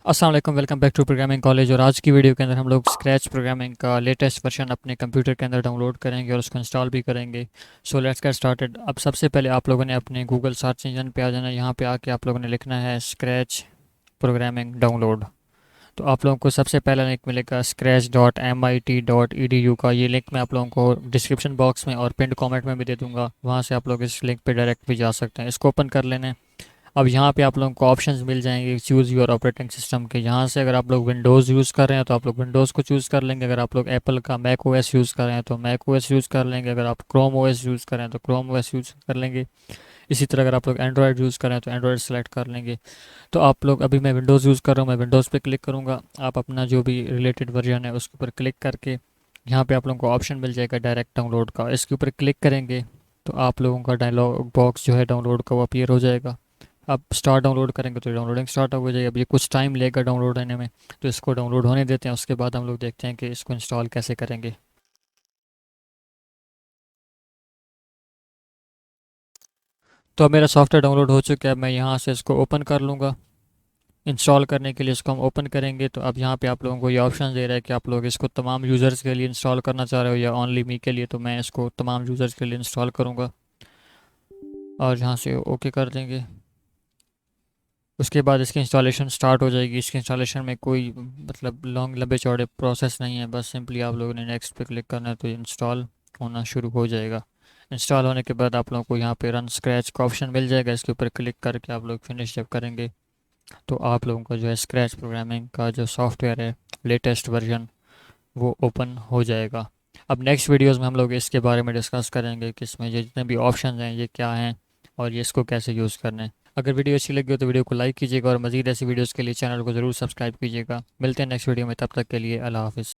अस्सलाम वालेकुम, welcome back to programming college. और आज की वीडियो के अंदर हम लोग स्क्रैच प्रोग्रामिंग का लेटेस्ट वर्जन अपने कंप्यूटर के अंदर डाउनलोड करेंगे और उसको इंस्टॉल भी करेंगे। So let's get started. अब सबसे पहले आप लोगों ने अपने गूगल सर्च इंजन पे आ जाना। यहाँ पे आके आप लोगों ने लिखना है स्क्रैच प्रोग्रामिंग डाउनलोड। तो आप लोगों को सबसे पहला लिंक मिलेगा scratch.mit.edu का। ये लिंक मैं आप लोगों को डिस्क्रिप्शन बॉक्स में और पिंड कमेंट में भी दे दूंगा, वहाँ से आप लोग इस लिंक पे डायरेक्ट भी जा सकते हैं। इसको ओपन कर लेना है। अब यहाँ पे आप लोगों को ऑप्शंस मिल जाएंगे चूज़ योर ऑपरेटिंग सिस्टम के। यहाँ से अगर आप लोग विंडोज़ यूज़ कर रहे हैं तो आप लोग विंडोज़ को चूज़ कर लेंगे। अगर आप लोग एप्पल का मैक ओएस यूज़ कर रहे हैं तो मैक ओएस यूज़ कर लेंगे। अगर आप क्रोम ओएस यूज़ कर रहे हैं तो क्रोम ओएस यूज़ कर लेंगे। इसी तरह अगर आप लोग एंड्रॉयड यूज़ कर रहे हैं तो एंड्रॉयड सेलेक्ट कर लेंगे। तो आप लोग, अभी मैं विंडोज़ यूज़ कर रहा हूँ, मैं विंडोज़ पे क्लिक करूँगा। आप अपना जो भी रिलेटेड वर्जन है उसके ऊपर क्लिक करके यहाँ पे आप लोगों को ऑप्शन मिल जाएगा डायरेक्ट डाउनलोड का। इसके ऊपर क्लिक करेंगे तो आप लोगों का डायलॉग बॉक्स जो है डाउनलोड का वो अपीयर हो जाएगा। आप स्टार्ट डाउनलोड करेंगे तो डाउनलोडिंग स्टार्ट हो जाएगी। अब ये कुछ टाइम लेगा डाउनलोड होने में, तो इसको डाउनलोड होने देते हैं। उसके बाद हम लोग देखते हैं कि इसको इंस्टॉल कैसे करेंगे। तो अब मेरा सॉफ्टवेयर डाउनलोड हो चुका है। मैं यहाँ से इसको ओपन कर लूँगा। इंस्टॉल करने के लिए इसको हम ओपन करेंगे तो अब यहाँ पे आप लोगों को ये ऑप्शन दे रहा है कि आप लोग इसको तमाम यूज़र्स के लिए इंस्टॉल करना चाह रहे हो या ओनली मी के लिए। तो मैं इसको तमाम यूज़र्स के लिए इंस्टॉल करूँगा और यहाँ से ओके कर देंगे। उसके बाद इसकी इंस्टॉलेशन स्टार्ट हो जाएगी। इसकी इंस्टॉलेशन में कोई मतलब लॉन्ग लंबे चौड़े प्रोसेस नहीं है, बस सिंपली आप लोगों ने नेक्स्ट पे क्लिक करना है तो ये इंस्टॉल होना शुरू हो जाएगा। इंस्टॉल होने के बाद आप लोगों को यहाँ पे रन स्क्रैच का ऑप्शन मिल जाएगा। इसके ऊपर क्लिक करके आप लोग फिनिश जब करेंगे तो आप लोगों का जो है स्क्रैच प्रोग्रामिंग का जो सॉफ्टवेयर है लेटेस्ट वर्जन वो ओपन हो जाएगा। अब नेक्स्ट वीडियोज़ में हम लोग इसके बारे में डिस्कस करेंगे कि इसमें ये जितने भी ऑप्शन हैं ये क्या हैं और ये इसको कैसे यूज़ करना है। अगर वीडियो अच्छी लगी हो तो वीडियो को लाइक कीजिएगा और मज़ीद ऐसी वीडियोज़ के लिए चैनल को ज़रूर सब्सक्राइब कीजिएगा। मिलते हैं नेक्स्ट वीडियो में, तब तक के लिए अल्लाह हाफ़िज़।